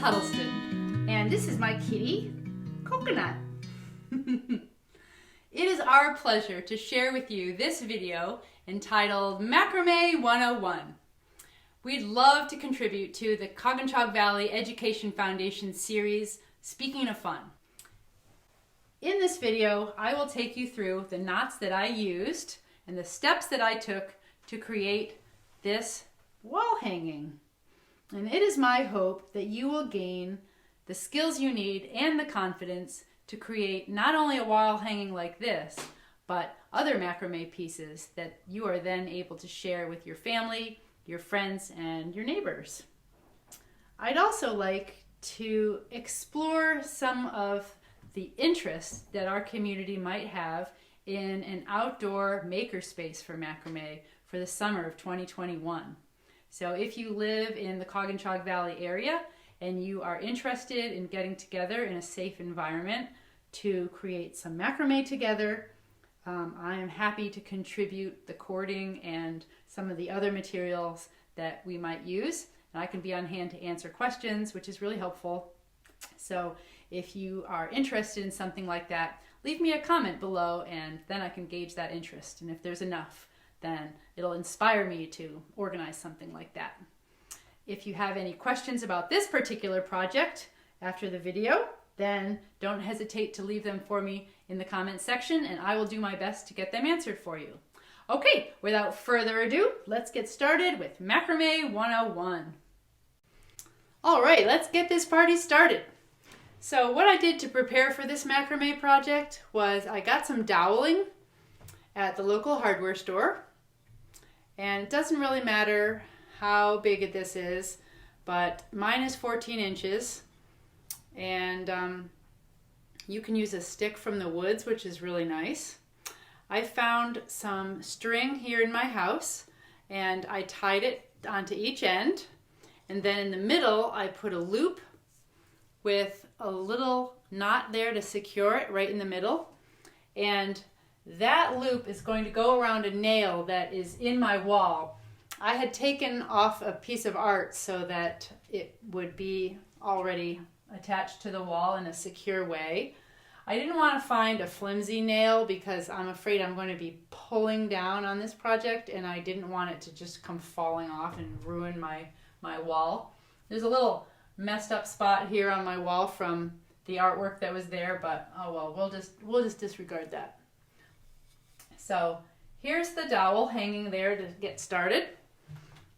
Huddleston, and this is my kitty, Coconut. It is our pleasure to share with you this video entitled Macrame 101. We'd love to contribute to the Coginchaug Valley Education Foundation series, Speaking of Fun. In this video, I will take you through the knots that I used and the steps that I took to create this wall hanging. And it is my hope that you will gain the skills you need and the confidence to create not only a wall hanging like this, but other macrame pieces that you are then able to share with your family, your friends, and your neighbors. I'd also like to explore some of the interests that our community might have in an outdoor makerspace for macrame for the summer of 2021. So if you live in the Coginchaug Valley area and you are interested in getting together in a safe environment to create some macrame together, I am happy to contribute the cording and some of the other materials that we might use. And I can be on hand to answer questions, which is really helpful. So if you are interested in something like that, leave me a comment below and then I can gauge that interest. And if there's enough, then it'll inspire me to organize something like that. If you have any questions about this particular project after the video, then don't hesitate to leave them for me in the comments section and I will do my best to get them answered for you. Okay, without further ado, let's get started with Macrame 101. All right, let's get this party started. So what I did to prepare for this macrame project was I got some doweling at the local hardware store. And it doesn't really matter how big this is, but mine is 14 inches. And you can use a stick from the woods, which is really nice. I found some string here in my house, and I tied it onto each end. And then in the middle, I put a loop with a little knot there to secure it right in the middle. And that loop is going to go around a nail that is in my wall. I had taken off a piece of art so that it would be already attached to the wall in a secure way. I didn't want to find a flimsy nail because I'm afraid I'm going to be pulling down on this project and I didn't want it to just come falling off and ruin my wall. There's a little messed up spot here on my wall from the artwork that was there, but oh well, we'll just disregard that. So here's the dowel hanging there to get started.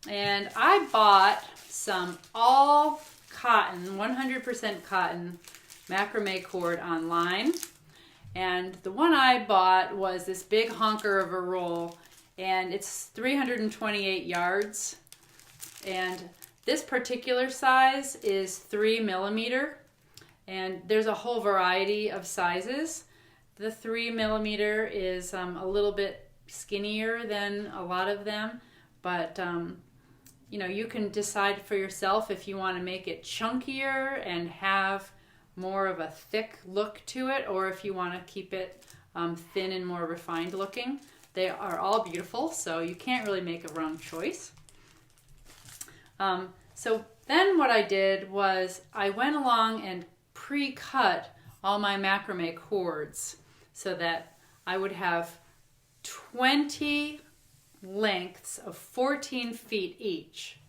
And I bought some all cotton, 100% cotton macrame cord online. And the one I bought was this big honker of a roll, and it's 328 yards. And this particular size is 3 millimeter. And there's a whole variety of sizes. The 3 millimeter is a little bit skinnier than a lot of them, but you know, you can decide for yourself if you want to make it chunkier and have more of a thick look to it, or if you want to keep it thin and more refined looking. They are all beautiful, so you can't really make a wrong choice. So then what I did was I went along and pre-cut all my macrame cords so that I would have 20 lengths of 14 feet each.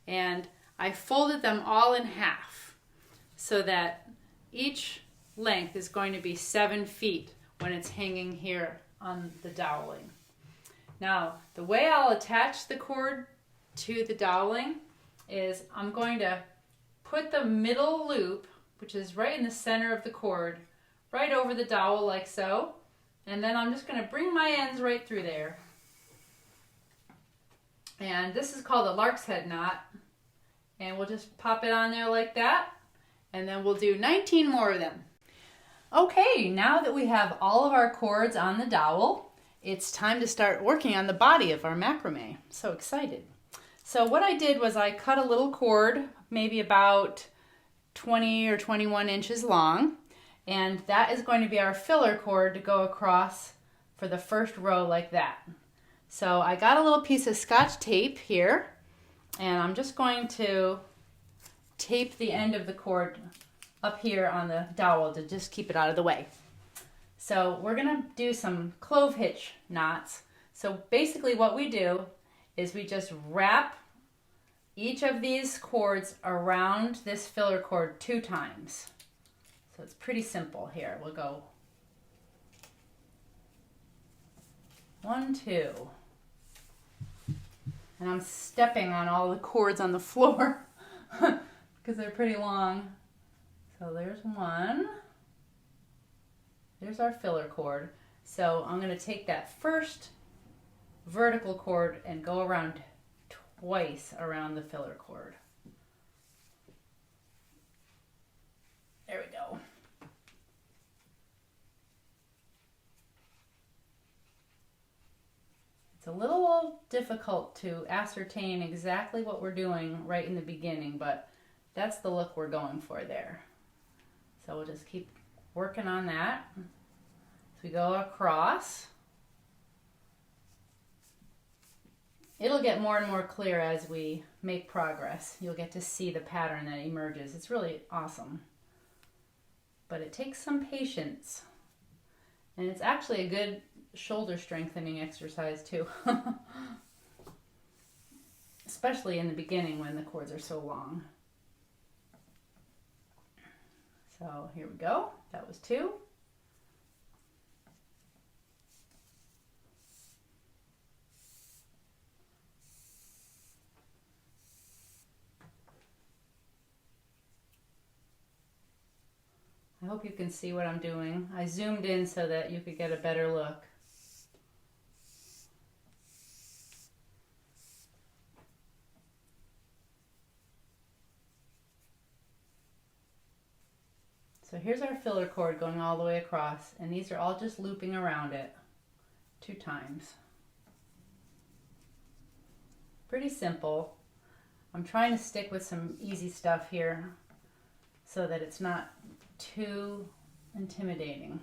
And I folded them all in half so that each length is going to be 7 feet when it's hanging here on the doweling. Now, the way I'll attach the cord to the doweling is I'm going to put the middle loop, which is right in the center of the cord, right over the dowel like so, and then I'm just going to bring my ends right through there. And this is called a lark's head knot, and we'll just pop it on there like that, and then we'll do 19 more of them. Okay, now that we have all of our cords on the dowel, it's time to start working on the body of our macrame. So excited. So what I did was I cut a little cord, maybe about 20 or 21 inches long, and that is going to be our filler cord to go across for the first row like that. So I got a little piece of Scotch tape here, and I'm just going to tape the end of the cord up here on the dowel to just keep it out of the way. So we're gonna do some clove hitch knots. So basically what we do is we just wrap each of these cords around this filler cord 2 times. So it's pretty simple here. We'll go 1, 2. And I'm stepping on all the cords on the floor because they're pretty long. So there's 1. There's our filler cord. So I'm going to take that first vertical cord and go around twice around the filler cord. There we go. It's a little difficult to ascertain exactly what we're doing right in the beginning, but that's the look we're going for there. So we'll just keep working on that. So we go across. It'll get more and more clear as we make progress. You'll get to see the pattern that emerges. It's really awesome. But it takes some patience. And it's actually a good shoulder strengthening exercise too. Especially in the beginning when the cords are so long. So here we go. That was 2. I hope you can see what I'm doing. I zoomed in so that you could get a better look. So here's our filler cord going all the way across, and these are all just looping around it 2 times. Pretty simple. I'm trying to stick with some easy stuff here so that it's not too intimidating.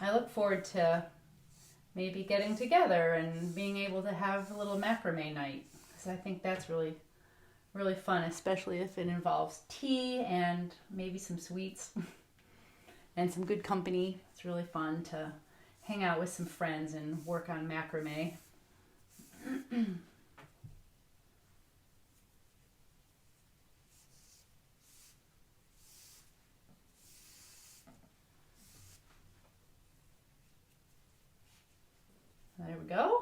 I look forward to maybe getting together and being able to have a little macrame night, because I think that's really fun, especially if it involves tea and maybe some sweets and some good company. It's really fun to hang out with some friends and work on macrame. There we go.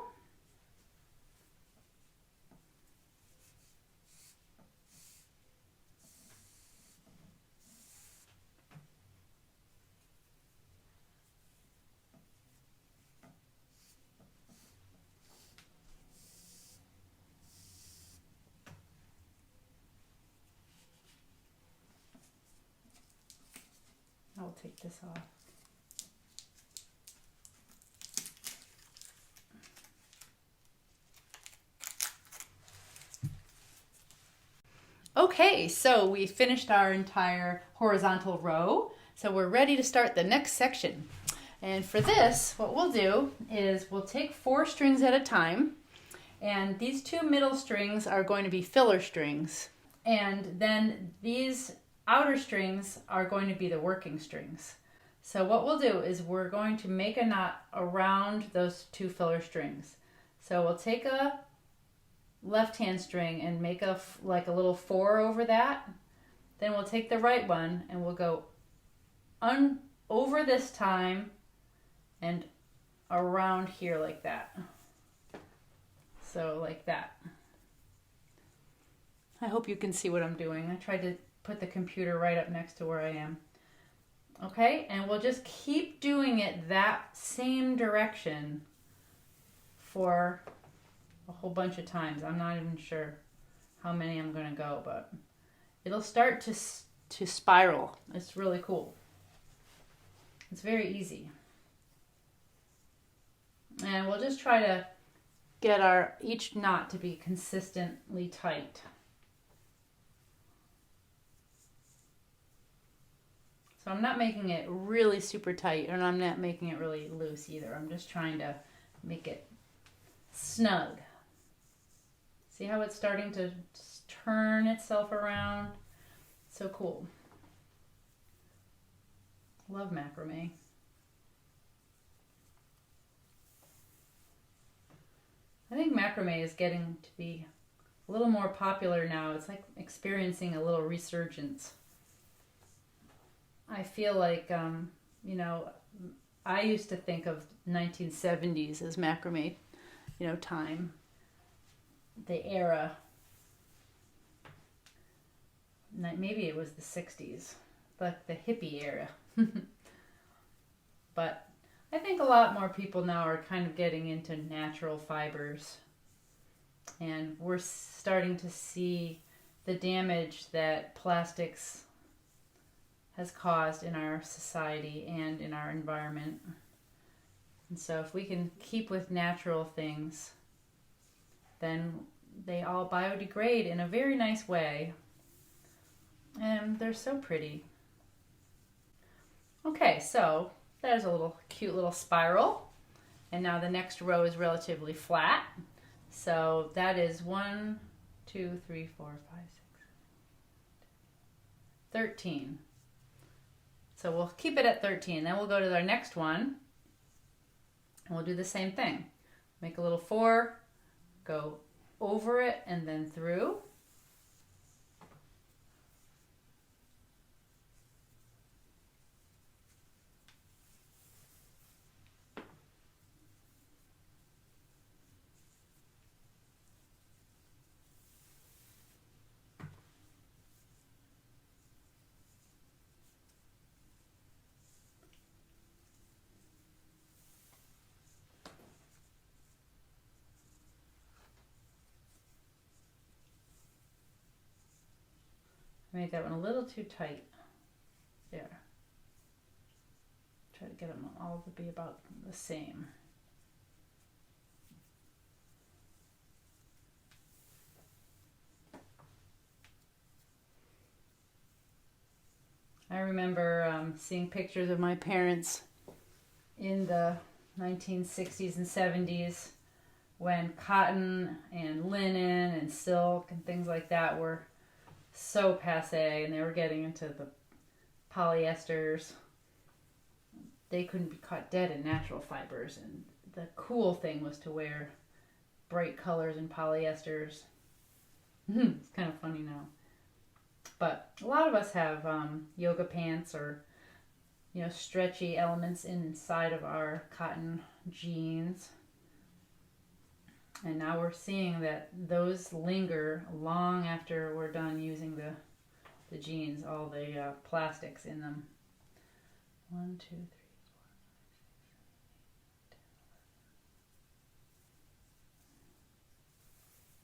I'll take this off. Okay, so we finished our entire horizontal row, so we're ready to start the next section. And for this, what we'll do is we'll take 4 strings at a time, and these 2 middle strings are going to be filler strings, and then these outer strings are going to be the working strings. So what we'll do is we're going to make a knot around those 2 filler strings. So we'll take a left hand string and make like a little 4 over that. Then we'll take the right one and we'll go over this time and around here like that. So like that. I hope you can see what I'm doing. I tried to put the computer right up next to where I am. Okay, and we'll just keep doing it that same direction for a whole bunch of times. I'm not even sure how many I'm going to go, but it'll start to spiral. It's really cool. It's very easy. And we'll just try to get each knot to be consistently tight. So I'm not making it really super tight, and I'm not making it really loose either. I'm just trying to make it snug. See how it's starting to turn itself around? So cool. Love macrame. I think macrame is getting to be a little more popular now. It's like experiencing a little resurgence. I feel like, you know, I used to think of 1970s as macrame, you know, time, the era. Maybe it was the 60s, like the hippie era. But I think a lot more people now are kind of getting into natural fibers. And we're starting to see the damage that plastics has caused in our society and in our environment. And so if we can keep with natural things, then they all biodegrade in a very nice way. And they're so pretty. Okay, so there's a little cute little spiral. And now the next row is relatively flat. So that is 1, 2, 3, 4, 5, 6, 13. So we'll keep it at 13. Then we'll go to our next one. And we'll do the same thing. Make a little 4, go over it and then through. I made that one a little too tight. There. Try to get them all to be about the same. I remember seeing pictures of my parents in the 1960s and 70s when cotton and linen and silk and things like that were so passé, and they were getting into the polyesters. They couldn't be caught dead in natural fibers, and the cool thing was to wear bright colors and polyesters. It's kind of funny now. But a lot of us have yoga pants or, you know, stretchy elements inside of our cotton jeans. And now we're seeing that those linger long after we're done using the jeans, all the plastics in them. 1, 2, 3, 4, 5, 6, 7, 8,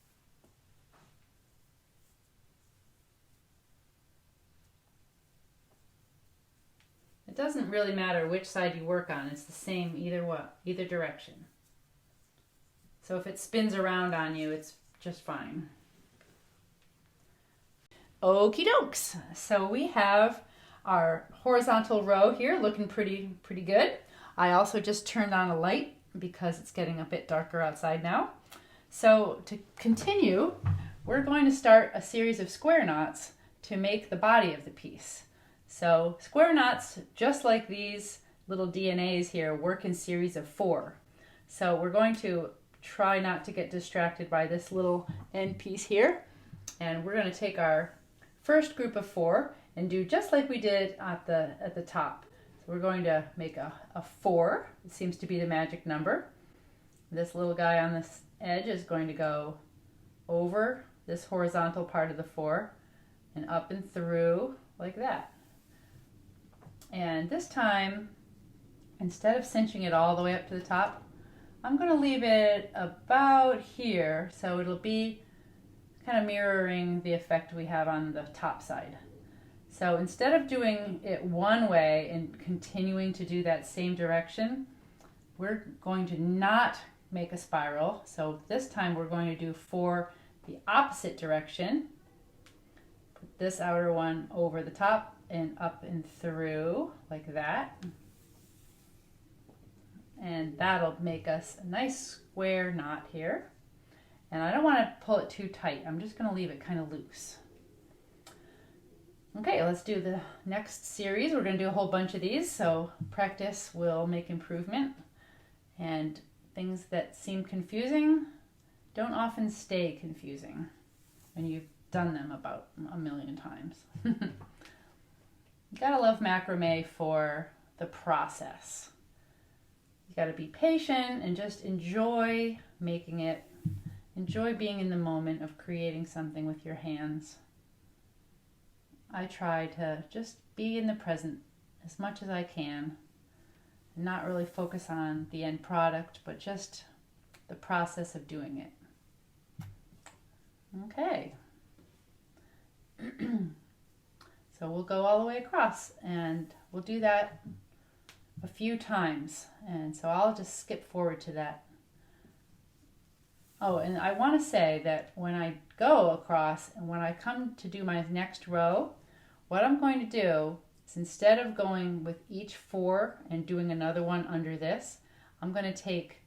10, 11. It doesn't really matter which side you work on. It's the same either direction. So if it spins around on you, it's just fine. Okie dokes. So we have our horizontal row here looking pretty good. I also just turned on a light because it's getting a bit darker outside now. So to continue, we're going to start a series of square knots to make the body of the piece. So square knots, just like these little DNAs here, work in series of 4. So we're going to try not to get distracted by this little end piece here. And we're going to take our first group of 4 and do just like we did at the top. So we're going to make a 4. It seems to be the magic number. This little guy on this edge is going to go over this horizontal part of the 4 and up and through like that. And this time, instead of cinching it all the way up to the top, I'm going to leave it about here, so it'll be kind of mirroring the effect we have on the top side. So instead of doing it one way and continuing to do that same direction, we're going to not make a spiral. So this time we're going to do 4 the opposite direction. Put this outer one over the top and up and through like that. And that'll make us a nice square knot here. And I don't want to pull it too tight. I'm just going to leave it kind of loose. Okay, let's do the next series. We're going to do a whole bunch of these, so practice will make improvement. And things that seem confusing don't often stay confusing when you've done them about a million times. You gotta love macrame for the process. You gotta be patient and just enjoy making it. Enjoy being in the moment of creating something with your hands. I try to just be in the present as much as I can and not really focus on the end product, but just the process of doing it. Okay. So we'll go all the way across, and we'll do that a few times. And so I'll just skip forward to that. Oh, and I want to say that when I go across and when I come to do my next row, what I'm going to do is, instead of going with each 4 and doing another one under this, I'm going to take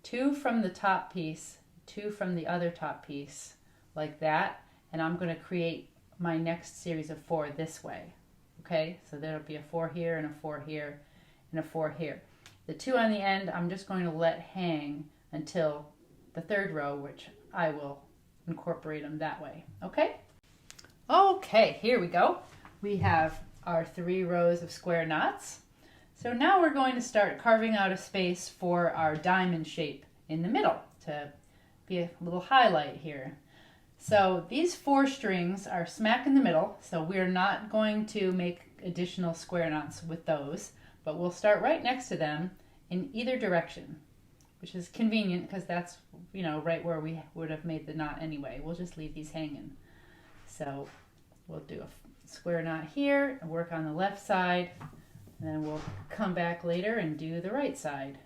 2 from the top piece, 2 from the other top piece, like that, and I'm going to create my next series of 4 this way. Okay, so there'll be a 4 here and a 4 here and a 4 here. The 2 on the end I'm just going to let hang until the 3rd row, which I will incorporate them that way. Okay? Okay, here we go. We have our 3 rows of square knots. So now we're going to start carving out a space for our diamond shape in the middle to be a little highlight here. So these 4 strings are smack in the middle, so we're not going to make additional square knots with those, but we'll start right next to them in either direction, which is convenient because that's, you know, right where we would have made the knot anyway. We'll just leave these hanging. So we'll do a square knot here and work on the left side, and then we'll come back later and do the right side.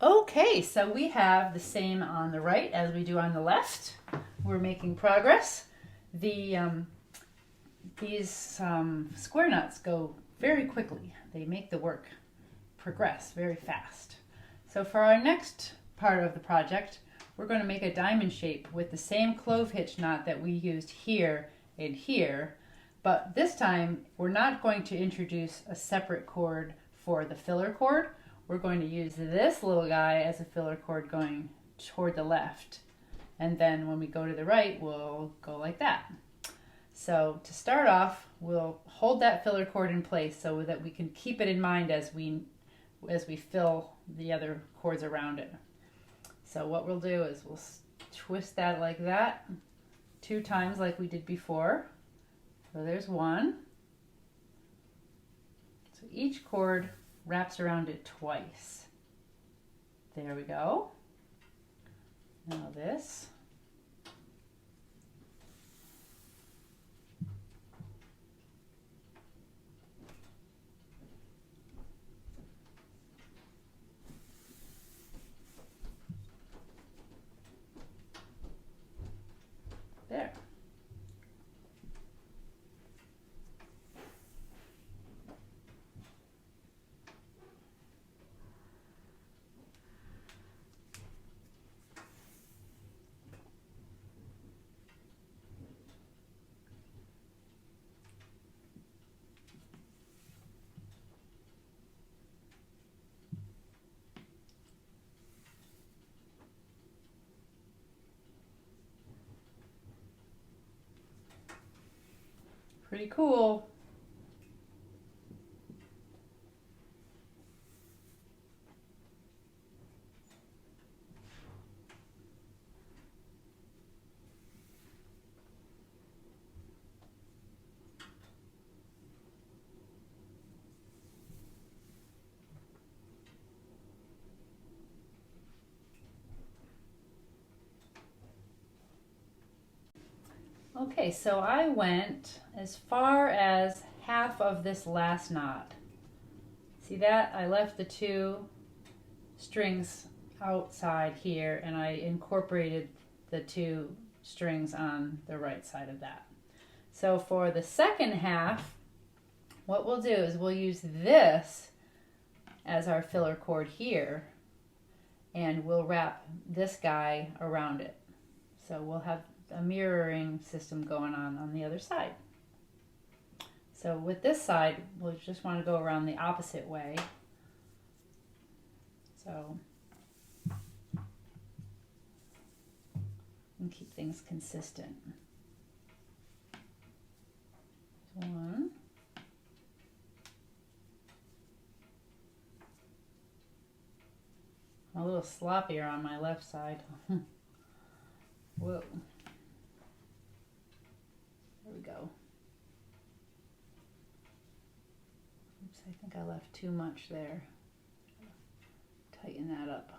Okay, so we have the same on the right as we do on the left. We're making progress. These square nuts go very quickly. They make the work progress very fast. So for our next part of the project, we're going to make a diamond shape with the same clove hitch knot that we used here and here, but this time we're not going to introduce a separate cord for the filler cord. We're going to use this little guy as a filler cord going toward the left, and then when we go to the right, we'll go like that. So to start off, we'll hold that filler cord in place so that we can keep it in mind as we fill the other cords around it. So what we'll do is we'll twist that like that 2 times like we did before. So there's one. So each cord wraps around it twice. There we go. Now this. There. Pretty cool. Okay, so I went as far as half of this last knot. See that? I left the 2 strings outside here and I incorporated the 2 strings on the right side of that. So for the second half, what we'll do is we'll use this as our filler cord here, and we'll wrap this guy around it. So we'll have a mirroring system going on the other side. So with this side, we'll just want to go around the opposite way. So, and keep things consistent. One. I'm a little sloppier on my left side. Whoa. There we go. Oops, I think I left too much there. Tighten that up.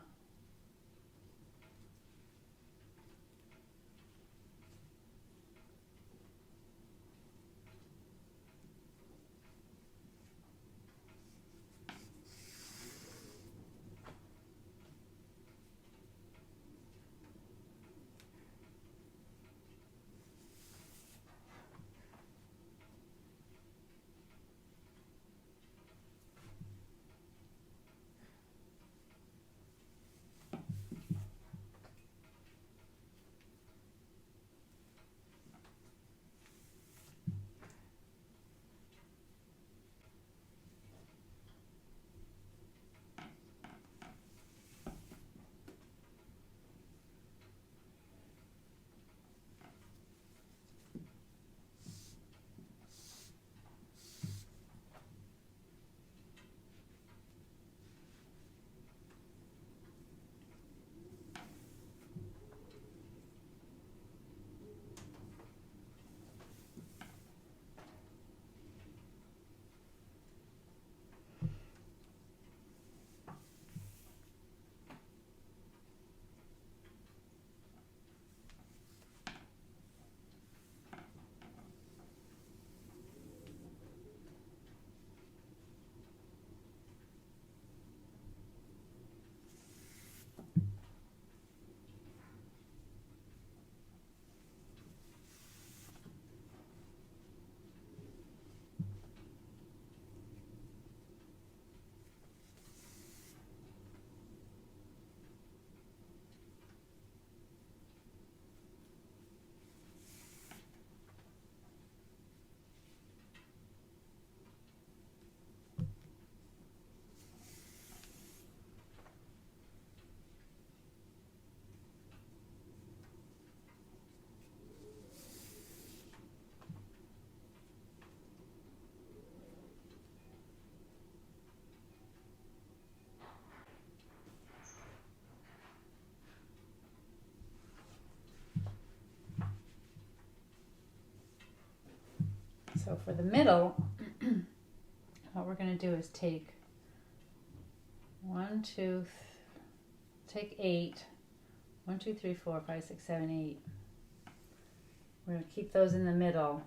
So for the middle, what we're going to do is take take 8. 1, 2, 3, 4, 5, 6, 7, 8. We're going to keep those in the middle.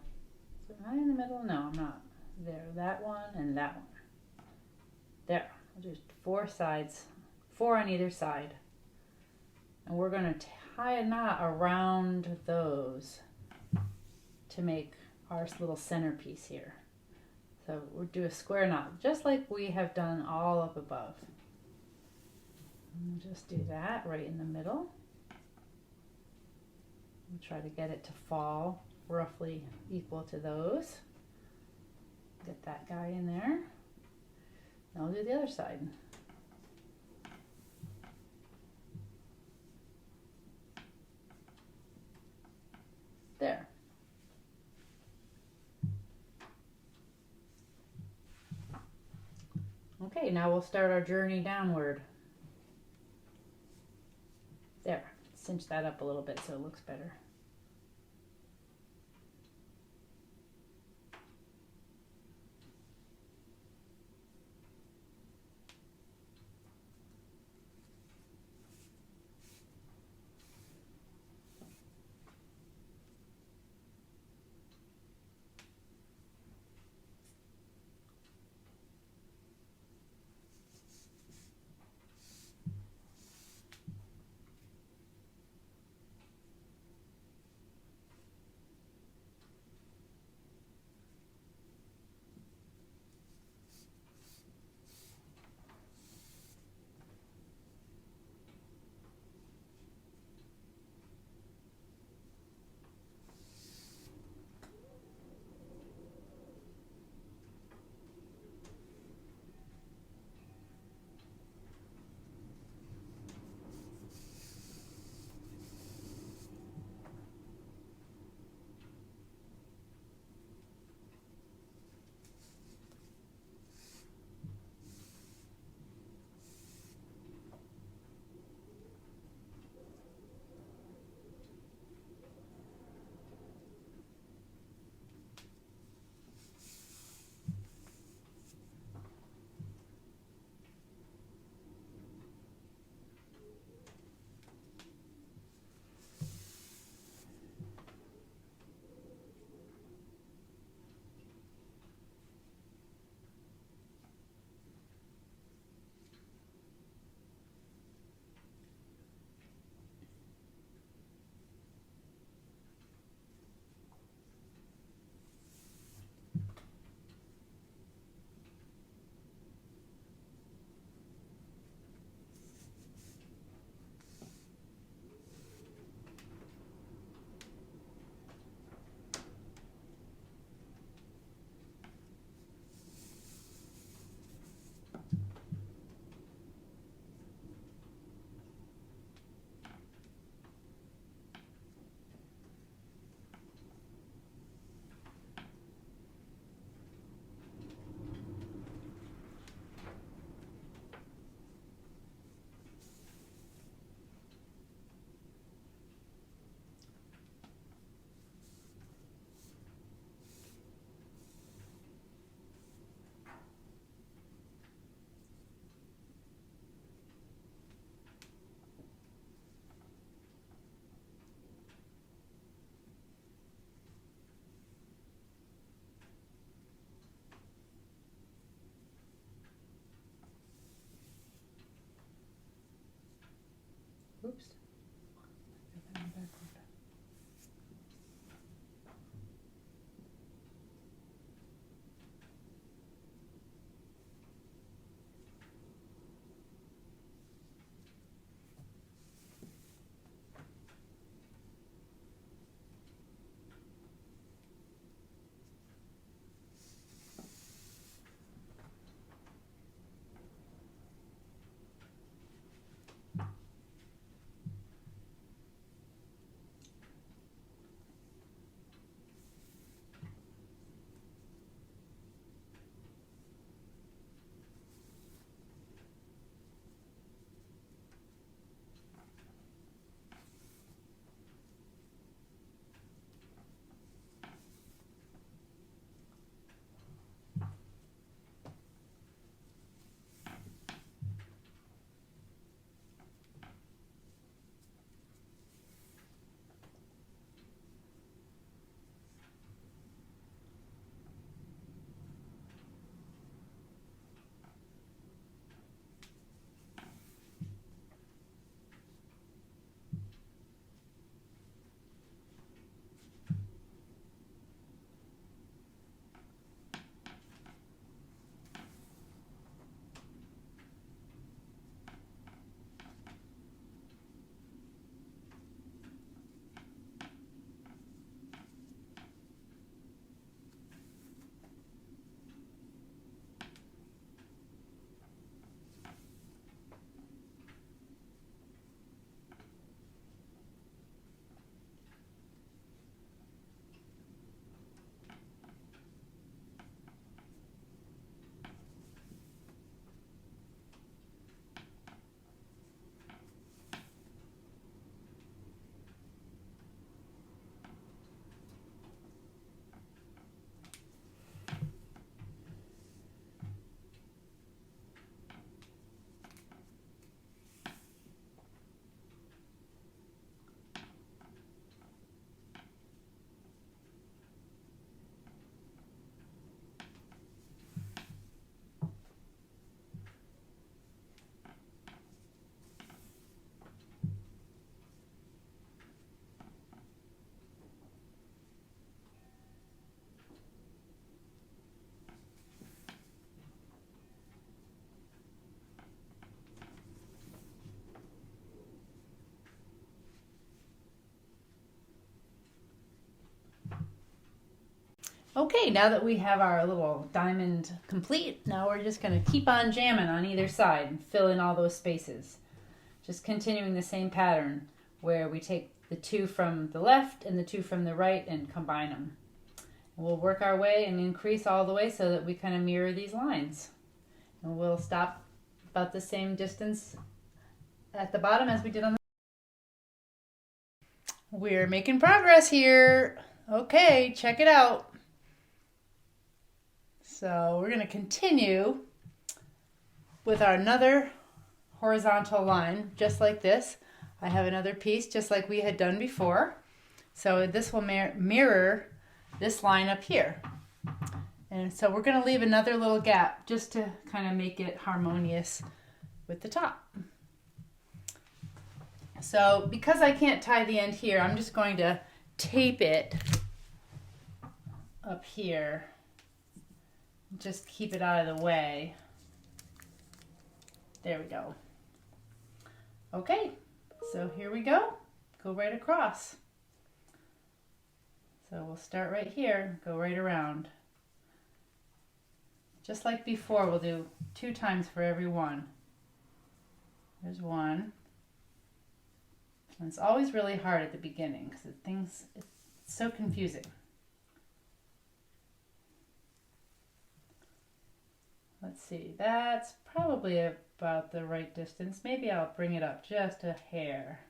So am I in the middle? No, I'm not. There, that one and that one. There. I'll do 4 sides, 4 on either side. And we're going to tie a knot around those to make our little centerpiece here. So we'll do a square knot, just like we have done all up above. And we'll just do that right in the middle. We'll try to get it to fall roughly equal to those. Get that guy in there. Now we'll do the other side. There. Okay, now we'll start our journey downward. There, cinch that up a little bit so it looks better. Okay, now that we have our little diamond complete, now we're just going to keep on jamming on either side and fill in all those spaces. Just continuing the same pattern where we take the two from the left and the two from the right and combine them. We'll work our way and increase all the way so that we kind of mirror these lines. And we'll stop about the same distance at the bottom as we did on the... We're making progress here. Okay, check it out. So we're going to continue with our another horizontal line, just like this. I have another piece just like we had done before. So this will mirror this line up here. And so we're going to leave another little gap just to kind of make it harmonious with the top. So because I can't tie the end here, I'm just going to tape it up here. Just keep it out of the way. There we go. Okay, so here we go. Go right across. So we'll start right here, go right around. Just like before, we'll do 2 times for every one. There's one. And it's always really hard at the beginning because it's so confusing. Let's see, that's probably about the right distance. Maybe I'll bring it up just a hair.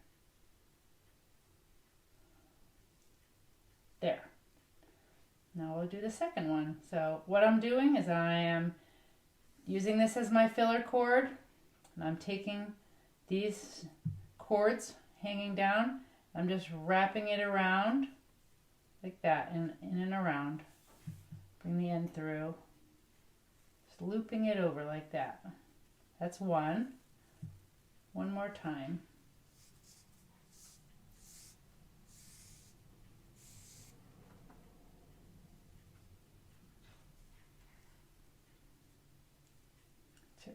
There. Now we'll do the second one. So what I'm doing is I am using this as my filler cord, and I'm taking these cords hanging down. I'm just wrapping it around like that, in and around. Bring the end through. Looping it over like that. That's one. One more time. Two.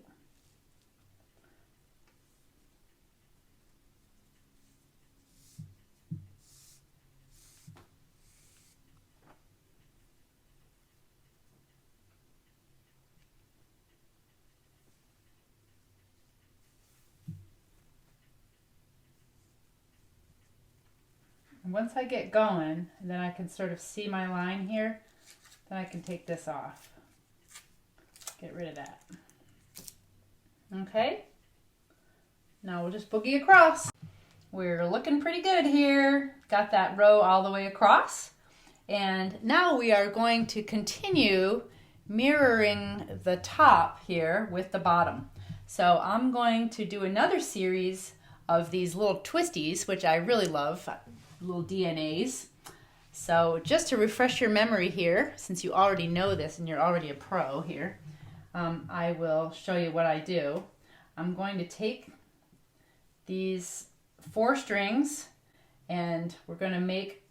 And once I get going, and then I can sort of see my line here, then I can take this off. Get rid of that. Okay, now we'll just boogie across. We're looking pretty good here. Got that row all the way across. And now we are going to continue mirroring the top here with the bottom. So I'm going to do another series of these little twisties, which I really love. Little DNAs. So just to refresh your memory here, since you already know this and you're already a pro here, I will show you what I do. I'm going to take these 4 strings and we're going to make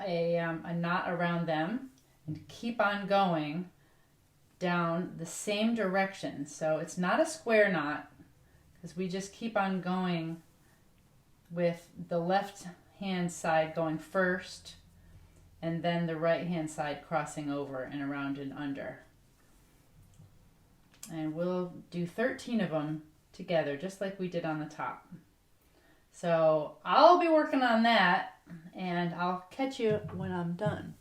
a knot around them and keep on going down the same direction. So it's not a square knot because we just keep on going with the left hand side going first and then the right hand side crossing over and around and under. And we'll do 13 of them together just like we did on the top. So I'll be working on that and I'll catch you when I'm done.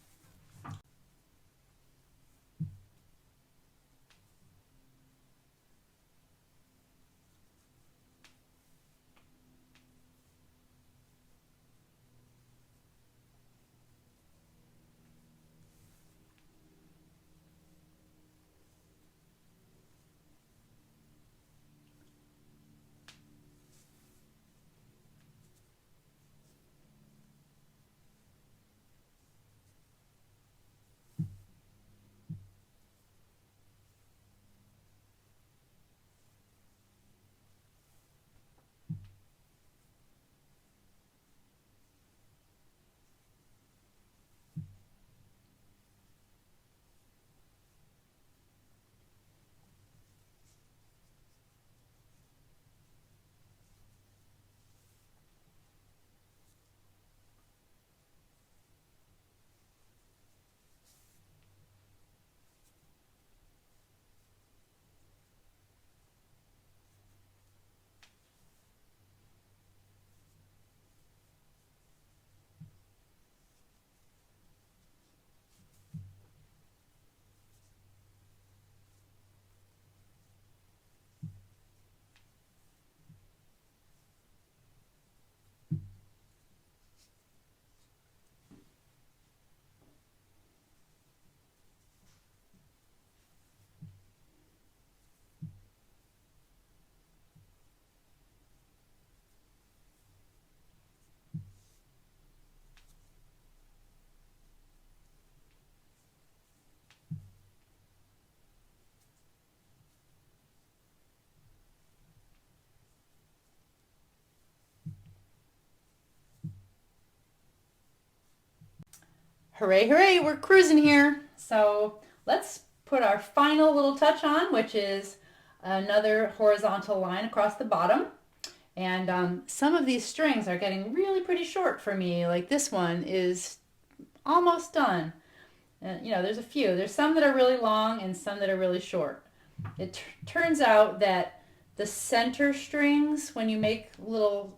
Hooray, hooray, we're cruising here. So let's put our final little touch on, which is another horizontal line across the bottom. And some of these strings are getting really pretty short for me. Like this one is almost done. And you know, there's a few. There's some that are really long and some that are really short. It turns out that the center strings, when you make little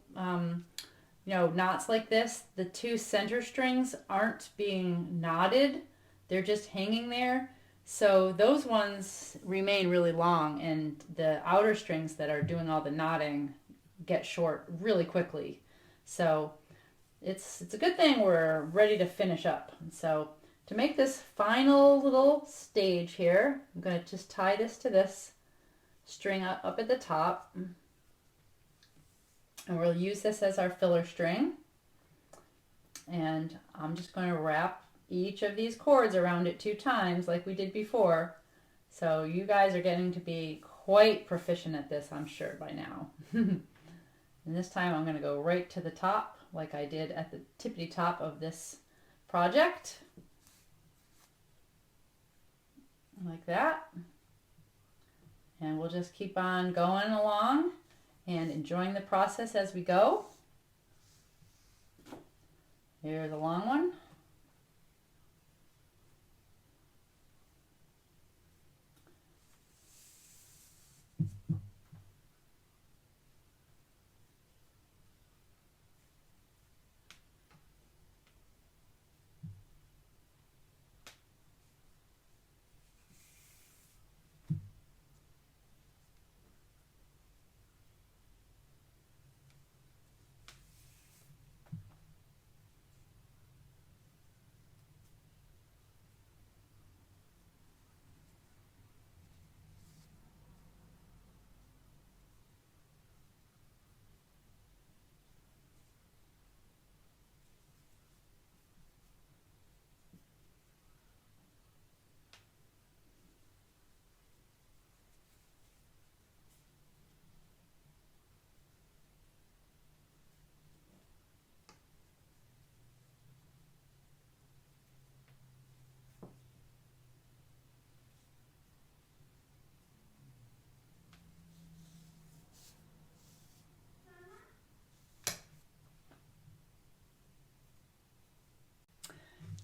knots like this, the two center strings aren't being knotted. They're just hanging there. So those ones remain really long, and the outer strings that are doing all the knotting get short really quickly. So it's a good thing we're ready to finish up. And so to make this final little stage here, I'm going to just tie this to this string up at the top. And we'll use this as our filler string. And I'm just going to wrap each of these cords around it 2 times like we did before. So you guys are getting to be quite proficient at this, I'm sure, by now. And this time I'm going to go right to the top like I did at the tippity top of this project. Like that. And we'll just keep on going along and enjoying the process as we go. Here's a long one.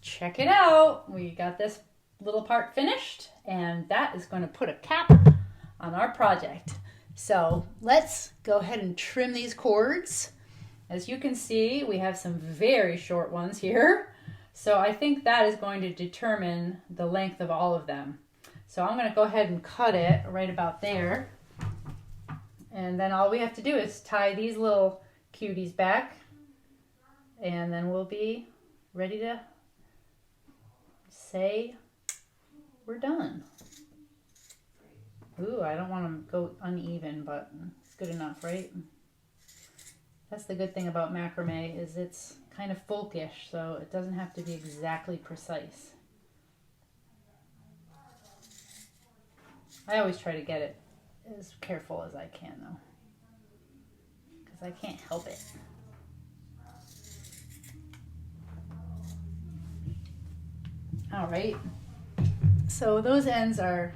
Check it out. We got this little part finished, and that is going to put a cap on our project. So let's go ahead and trim these cords. As you can see, we have some very short ones here. So I think that is going to determine the length of all of them. So I'm going to go ahead and cut it right about there. And then all we have to do is tie these little cuties back, and then we'll be ready to say we're done. Ooh, I don't want to go uneven, but it's good enough, right? That's the good thing about macrame, is it's kind of folkish, so it doesn't have to be exactly precise. I always try to get it as careful as I can, though, because I can't help it. All right, so those ends are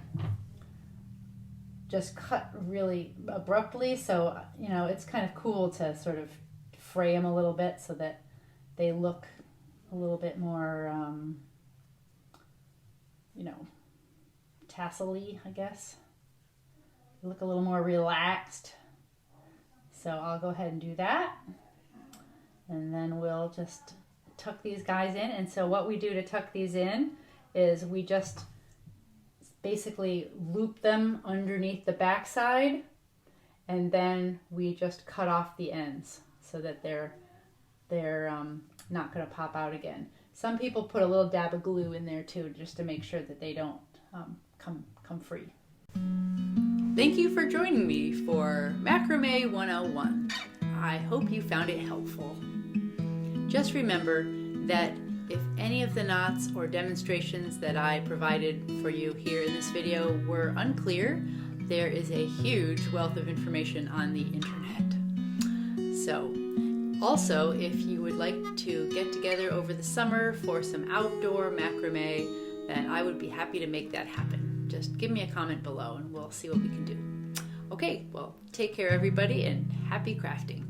just cut really abruptly, so you know, it's kind of cool to sort of fray them a little bit so that they look a little bit more tassel-y, I guess. They look a little more relaxed. So I'll go ahead and do that, and then we'll just tuck these guys in. And so what we do to tuck these in is we just basically loop them underneath the backside, and then we just cut off the ends so that they're not going to pop out again. Some people put a little dab of glue in there too, just to make sure that they don't come free. Thank you for joining me for Macrame 101. I hope you found it helpful. Just remember that if any of the knots or demonstrations that I provided for you here in this video were unclear, there is a huge wealth of information on the internet. So Also, if you would like to get together over the summer for some outdoor macrame, then I would be happy to make that happen. Just give me a comment below and we'll see what we can do. Okay, well, take care everybody and happy crafting.